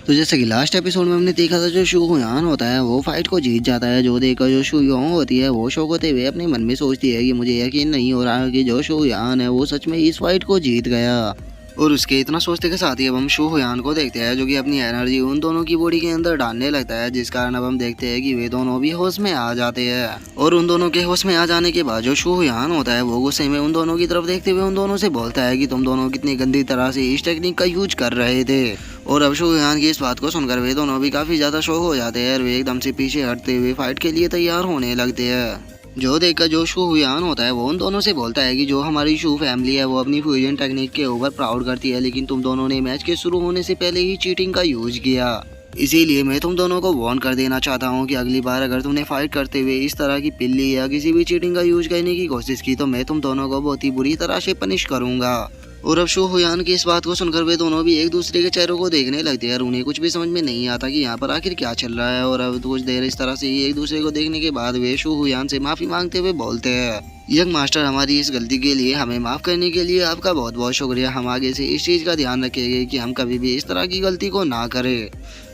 तो जैसे कि लास्ट एपिसोड में हमने देखा था, जो शू हुयान होता है वो फाइट को जीत जाता है। जो देखकर जो शू योंग होती है वो शौक होते हुए अपने मन में सोचती है कि मुझे यकीन नहीं हो रहा कि जो शू हुयान है वो सच में इस फाइट को जीत गया। और उसके इतना सोचते के साथ ही अब हम शू हुयान को देखते हैं, जो कि अपनी एनर्जी उन दोनों की बॉडी के अंदर डालने लगता है, जिस कारण अब हम देखते हैं कि वे दोनों भी होश में आ जाते हैं। और उन दोनों के होश में आ जाने के बाद जो शू हुयान होता है वो गुस्से में उन दोनों की तरफ देखते हुए उन दोनों से बोलता है कि तुम दोनों कितनी गंदी तरह से इस टेक्निक का यूज कर रहे थे। और अब शू हुयान की इस बात को सुनकर वे दोनों भी काफी ज्यादा शौक हो जाते हैं और वे एकदम से पीछे हटते हुए फाइट के लिए तैयार होने लगते हैं। जो देखकर जो शू हुयान होता है वो उन दोनों से बोलता है कि जो हमारी शू फैमिली है वो अपनी फ्यूजन टेक्निक के ऊपर प्राउड करती है, लेकिन तुम दोनों ने मैच के शुरू होने से पहले ही चीटिंग का यूज किया। इसीलिए मैं तुम दोनों को वार्न कर देना चाहता हूँ कि अगली बार अगर तुमने फाइट करते हुए इस तरह की पिल्ली या किसी भी चीटिंग का यूज करने की कोशिश की तो मैं तुम दोनों को बहुत ही बुरी तरह से पनिश करूंगा। और अब शू हुयान की इस बात को सुनकर वे दोनों भी एक दूसरे के चेहरों को देखने लगते हैं और उन्हें कुछ भी समझ में नहीं आता कि यहाँ पर आखिर क्या चल रहा है। और अब कुछ देर इस तरह से ही एक दूसरे को देखने के बाद वे शू हुयान से माफी मांगते हुए बोलते हैं, यंग मास्टर, हमारी इस गलती के लिए हमें माफ करने के लिए आपका बहुत बहुत शुक्रिया। हम आगे से इस चीज़ का ध्यान रखेंगे कि हम कभी भी इस तरह की गलती को ना करें।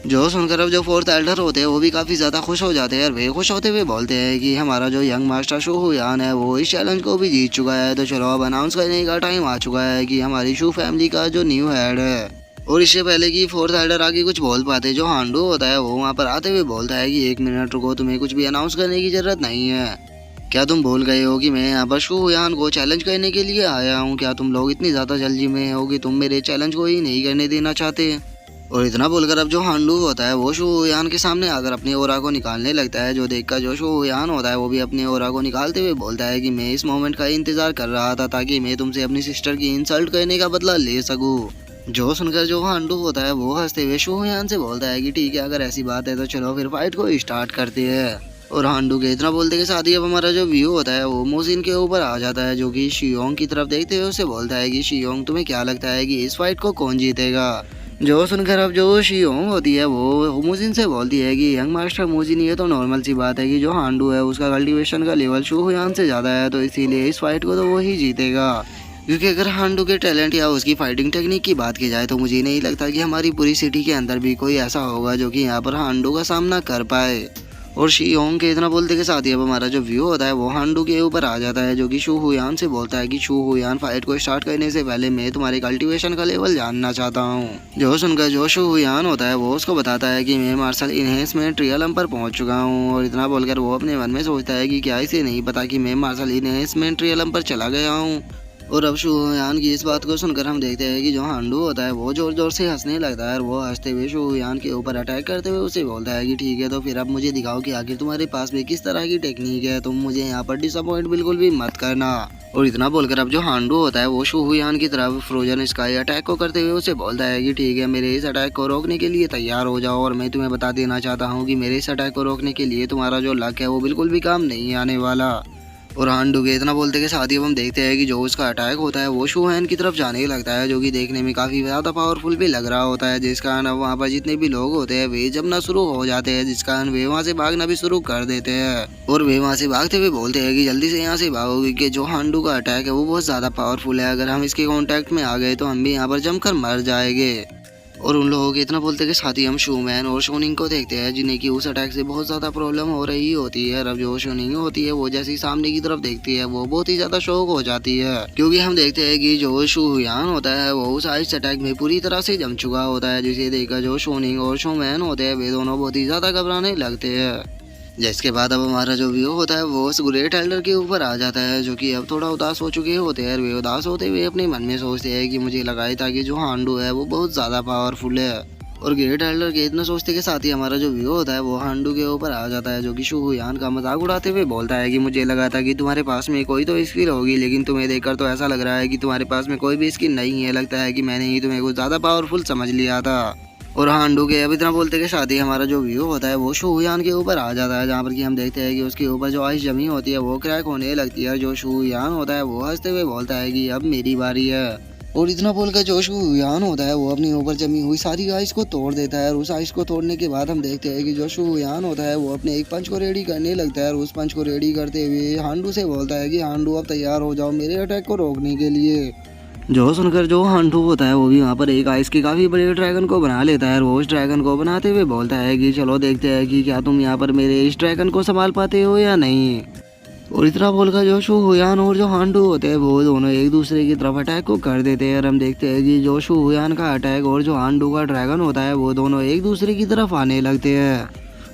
जो सुनकर अब जो फोर्थ एल्डर होते हैं वो भी काफ़ी ज़्यादा खुश हो जाते हैं और वे खुश होते हुए बोलते हैं कि हमारा जो यंग मास्टर शू हुयान है वो इस चैलेंज को भी जीत चुका है। तो चलो अब अनाउंस करने का टाइम आ चुका है कि हमारी शू फैमिली का जो न्यू हेड है। और इससे पहले कि फोर्थ एल्डर आगे कुछ बोल पाते, जो हांडू होता है वो वहाँ पर आते हुए बोलता है कि 1 मिनट रुको, तुम्हें कुछ भी अनाउंस करने की जरूरत नहीं है। क्या तुम भूल गए हो कि मैं यहाँ पर शू हुयान को चैलेंज करने के लिए आया हूँ? क्या तुम लोग इतनी ज़्यादा जल्दी में हो कि तुम मेरे चैलेंज को ही नहीं करने देना चाहते? और इतना बोलकर अब जो हांडू होता है वो शू हुयान के सामने आकर अपनी ओरा को निकालने लगता है। जो देखकर जो शू हुयान होता है वो भी अपनी ओरा को निकालते हुए बोलता है कि मैं इस मोमेंट का इंतजार कर रहा था ताकि मैं तुमसे अपनी सिस्टर की इंसल्ट करने का बदला ले सकूं। जो सुनकर जो हांडू होता है वो हंसते हुए शू हुयान से बोलता है कि ठीक है, अगर ऐसी बात है तो चलो फिर फाइट को स्टार्ट करते हैं। और हांडू के इतना बोलते के साथ ही अब हमारा जो व्यू होता है वो मोजिन के ऊपर आ जाता है, जो कि शियोंग की तरफ देखते हुए उसे बोलता है कि शियोंग, तुम्हें क्या लगता है कि इस फाइट को कौन जीतेगा? जो सुनकर अब जो शियोंग होती है वो मोजिन से बोलती है कि यंग मास्टर मोजिन, ये तो नॉर्मल सी बात है कि जो हांडू है उसका कल्टीवेशन का लेवल शू हुयान से ज़्यादा है, तो इसीलिए इस फाइट को तो वो ही जीतेगा। क्योंकि अगर हांडू के टैलेंट या उसकी फाइटिंग टेक्निक की बात की जाए तो मुझे नहीं लगता कि हमारी पूरी सिटी के अंदर भी कोई ऐसा होगा जो कि यहाँ पर हांडू का सामना कर पाए। और शियोंग के इतना बोलते के साथ ही अब हमारा जो व्यू होता है वो हांडू के ऊपर आ जाता है, जो कि शू हुयान से बोलता है कि शू हुयान, फाइट को स्टार्ट करने से पहले मैं तुम्हारे कल्टीवेशन का लेवल जानना चाहता हूँ। जो सुनकर जो शू हुयान होता है वो उसको बताता है कि मैं मार्शल इनहेंसमेंट रियलम पर पहुंच चुका हूँ। और इतना बोलकर वो अपने मन में सोचता है कि क्या इसे नहीं पता कि मैं मार्शल इनहेंसमेंट रियलम पर चला गया हूँ। और अब शू हुयान की इस बात को सुनकर हम देखते हैं कि जो हांडू होता है वो जोर जोर से हंसने लगता है और वो हंसते हुए शू हुयान के ऊपर अटैक करते हुए उसे बोलता है कि ठीक है, तो फिर अब मुझे दिखाओ कि आखिर तुम्हारे पास में किस तरह की टेक्निक है, तुम मुझे यहाँ पर डिसअपॉइंट बिल्कुल भी मत करना। और इतना बोलकर अब जो हांडू होता है वो शू हुयान की तरफ फ्रोजन स्काई अटैक को करते हुए उसे बोलता है कि ठीक है, मेरे इस अटैक को रोकने के लिए तैयार हो जाओ। और मैं तुम्हें बता देना चाहता हूँ कि मेरे इस अटैक को रोकने के लिए तुम्हारा जो लक है वो बिल्कुल भी काम नहीं आने वाला। और हांडू के इतना बोलते के साथ ही हम देखते हैं कि जो उसका अटैक होता है वो शू हुयान की तरफ जाने लगता है, जो कि देखने में काफ़ी ज़्यादा पावरफुल भी लग रहा होता है, जिस कारण अब वहाँ पर जितने भी लोग होते हैं वे जमना शुरू हो जाते हैं, जिस कारण वे वहाँ से भागना भी शुरू कर देते हैं। और वे वहाँ से भागते हुए बोलते हैं कि जल्दी से यहाँ से भागो, क्योंकि जो हांडू का अटैक है वो बहुत ज़्यादा पावरफुल है, अगर हम इसके कॉन्टैक्ट में आ गए तो हम भी यहाँ पर जमकर मर जाएंगे। और उन लोगों के इतना बोलते के साथ ही हम शूमैन और शोनिंग को देखते हैं, जिन्हें की उस अटैक से बहुत ज़्यादा प्रॉब्लम हो रही होती है। अब जो शोनिंग होती है वो जैसे ही सामने की तरफ देखती है वो बहुत ही ज़्यादा शौक हो जाती है, क्योंकि हम देखते हैं कि जो शू हुयान होता है वो उस आइस अटैक में पूरी तरह से जम चुका होता है, जिसे देखकर जो शोनिंग और शोमैन होते हैं वे दोनों बहुत ही ज़्यादा घबराने लगते हैं। जिसके बाद अब हमारा जो व्यू होता है वो उस ग्रेट एल्डर के ऊपर आ जाता है, जो कि अब थोड़ा उदास हो चुके होते हैं। वे उदास होते हुए अपने मन में सोचते हैं कि मुझे लगा ही था कि जो हांडू है वो बहुत ज़्यादा पावरफुल है। और ग्रेट एल्डर के इतना सोचते के साथ ही हमारा जो व्यू होता है वो हांडू के ऊपर आ जाता है, जो कि शू हुयान का मजाक उड़ाते हुए बोलता है कि मुझे लगा था कि तुम्हारे पास में कोई तो स्किल होगी, लेकिन तुम्हें देखकर तो ऐसा लग रहा है कि तुम्हारे पास में कोई भी स्किल नहीं है, लगता है कि मैंने ही तुम्हें कुछ ज़्यादा पावरफुल समझ लिया था। और हांडू के अब इतना बोलते के साथ ही हमारा जो व्यू होता है वो शू हुयान के ऊपर आ जाता है, जहाँ पर कि हम देखते हैं कि उसके ऊपर जो आइस जमी होती है वो क्रैक होने लगती है। जो शू हुयान होता है वो हंसते हुए बोलता है कि अब मेरी बारी है। और इतना बोलकर जो शू हुयान होता है वो अपने ऊपर जमी हुई सारी आइस को तोड़ देता है। और उस आइस को तोड़ने के बाद हम देखते हैं कि जो शू हुयान होता है वो अपने एक पंच को रेडी करने लगता है। और उस पंच को रेडी करते हुए हांडू से बोलता है कि हांडू अब तैयार हो जाओ मेरे अटैक को रोकने के लिए। जो सुनकर जो हांडू होता है वो भी वहाँ पर एक आइस के काफ़ी बड़े ड्रैगन को बना लेता है और वो उस ड्रैगन को बनाते हुए बोलता है कि चलो देखते हैं कि क्या तुम यहाँ पर मेरे इस ड्रैगन को संभाल पाते हो या नहीं। और इतना बोलकर जो शू हुयान और जो हांडू होते हैं वो दोनों एक दूसरे की तरफ अटैक को कर देते हैं और हम देखते हैं कि जो शू हुयान का अटैक और जो हांडू का ड्रैगन होता है वो दोनों एक दूसरे की तरफ आने लगते हैं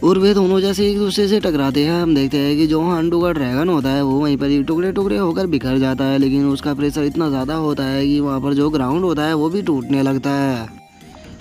और वे दोनों जैसे एक दूसरे से टकराते हैं हम देखते हैं कि जो हांडू का ड्रैगन होता है वो वहीं पर ही टुकड़े टुकड़े होकर बिखर जाता है, लेकिन उसका प्रेशर इतना ज़्यादा होता है कि वहाँ पर जो ग्राउंड होता है वो भी टूटने लगता है।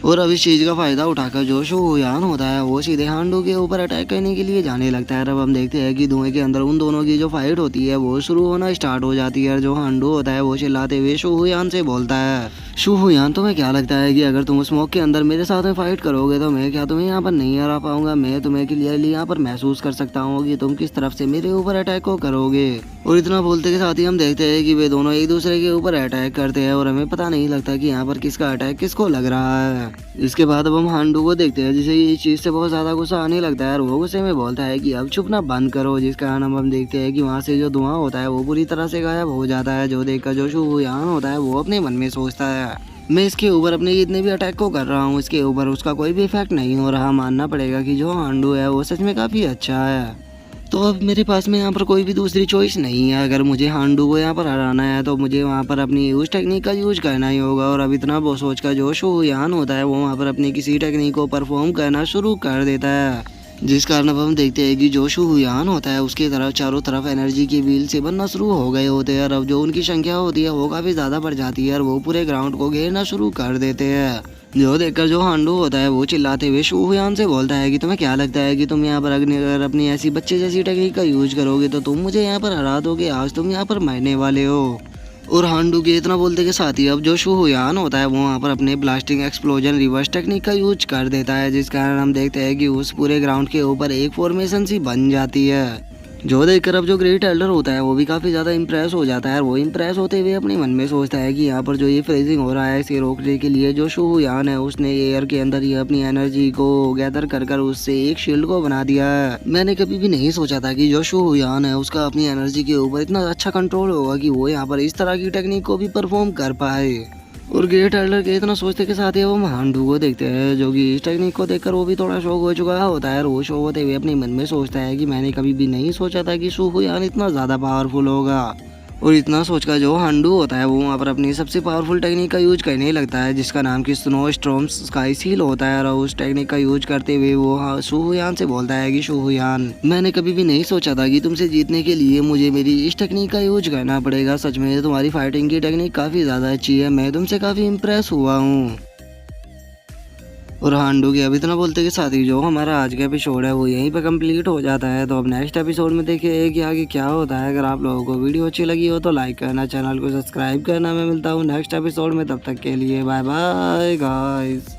और अब इस चीज़ का फ़ायदा उठाकर जो शू हुयान होता है वो सीधे हांडू के ऊपर अटैक करने के लिए जाने लगता है। अब हम देखते हैं कि धुएं के अंदर उन दोनों की जो फाइट होती है वो शुरू होना स्टार्ट हो जाती है और जो हांडू होता है वो चिल्लाते हुए शू हुयान से बोलता है, शू हुयान तुम्हें क्या लगता है कि अगर तुम स्मोक के अंदर मेरे साथ में फाइट करोगे तो मैं क्या तुम्हें यहाँ पर नहीं हरा पाऊंगा? मैं तुम्हें क्लियरली यहाँ पर महसूस कर सकता हूँ कि तुम किस तरफ से मेरे ऊपर अटैक को करोगे। और इतना बोलते के साथ ही हम देखते हैं कि वे दोनों एक दूसरे के ऊपर अटैक करते हैं और हमें पता नहीं लगता कि यहाँ पर किसका अटैक किसको लग रहा है। इसके बाद अब हम हांडू को देखते हैं जिसे इस चीज़ से बहुत ज़्यादा गुस्सा आने लगता है और वो गुस्से में बोलता है कि अब चुप ना बंद करो, जिस कारण हम देखते हैं कि वहाँ से जो धुआं होता है वो पूरी तरह से गायब हो जाता है। जो देखकर जो शू हुयान होता है वो अपने मन में सोचता है मैं इसके ऊपर अपने जितने भी अटैक को कर रहा हूँ इसके ऊपर उसका कोई भी इफेक्ट नहीं हो रहा। मानना पड़ेगा कि जो हांडू है वो सच में काफ़ी अच्छा है। तो अब मेरे पास में यहाँ पर कोई भी दूसरी चॉइस नहीं है। अगर मुझे हांडू को यहाँ पर हराना है तो मुझे वहाँ पर अपनी उस टेक्निक का यूज करना ही होगा। और अब इतना वो सोच कर जो शू हुयान होता है वो वहाँ पर अपनी किसी टेक्निक को परफॉर्म करना शुरू कर देता है, जिस कारण अब हम देखते हैं कि जो शू हुयान होता है उसके तरफ चारों तरफ एनर्जी के व्हील से बनना शुरू हो गए होते हैं और अब जो उनकी संख्या होती है वो काफ़ी ज़्यादा बढ़ जाती है और वो पूरे ग्राउंड को घेरना शुरू कर देते हैं। जो देखकर जो हांडू होता है वो चिल्लाते हुए शू हुयान से बोलता है कि तुम्हें क्या लगता है कि तुम यहाँ पर अगर अपनी ऐसी बच्चे जैसी टेक्निक का यूज करोगे तो तुम मुझे यहाँ पर हरा दोगे? आज तुम यहाँ पर मरने वाले हो। और हांडू के इतना बोलते के साथ ही अब जो शू हुयान होता है वो वहाँ पर अपने ब्लास्टिंग एक्सप्लोजन रिवर्स टेक्निक का यूज कर देता है, जिस कारण हम देखते हैं कि उस पूरे ग्राउंड के ऊपर एक फॉर्मेशन सी बन जाती है। जो देखकर अब जो ग्रेट एल्डर होता है वो भी काफ़ी ज़्यादा इंप्रेस हो जाता है और वो इंप्रेस होते हुए अपने मन में सोचता है कि यहाँ पर जो ये फ्रीजिंग हो रहा है इसे रोकने के लिए जो शू हुयान है उसने एयर के अंदर ही अपनी एनर्जी को गैदर कर कर उससे एक शील्ड को बना दिया है। मैंने कभी भी नहीं सोचा था कि जो शू हुयान है उसका अपनी एनर्जी के ऊपर इतना अच्छा कंट्रोल होगा कि वो यहाँ पर इस तरह की टेक्निक को भी परफॉर्म कर पाए। और ग्रेट एल्डर के इतना सोचते के साथ ही वो हांडू को देखते हैं जो कि इस टेक्निक को देखकर वो भी थोड़ा शौक हो चुका होता है और वो शौक होते हुए अपने मन में सोचता है कि मैंने कभी भी नहीं सोचा था कि शू हुयान इतना ज़्यादा पावरफुल होगा। और इतना सोचकर जो हांडू होता है वो वहाँ पर अपनी सबसे पावरफुल टेक्निक का यूज करने लगता है, जिसका नाम कि स्नो स्टॉर्म स्काई सील होता है। और उस टेक्निक का यूज करते हुए वो शू हुयान से बोलता है कि शू हुयान मैंने कभी भी नहीं सोचा था कि तुमसे जीतने के लिए मुझे मेरी इस टेक्निक का यूज करना पड़ेगा। सच में तुम्हारी फाइटिंग की टेक्निक काफ़ी ज़्यादा अच्छी है, मैं तुमसे काफ़ी इम्प्रेस हुआ हूँ। और हांडू के अब इतना बोलते के साथ ही जो हमारा आज का एपिसोड है वो यहीं पे कंप्लीट हो जाता है। तो अब नेक्स्ट एपिसोड में देखिए कि आगे क्या होता है। अगर आप लोगों को वीडियो अच्छी लगी हो तो लाइक करना, चैनल को सब्सक्राइब करना। मैं मिलता हूँ नेक्स्ट एपिसोड में, तब तक के लिए बाय बाय गाइस।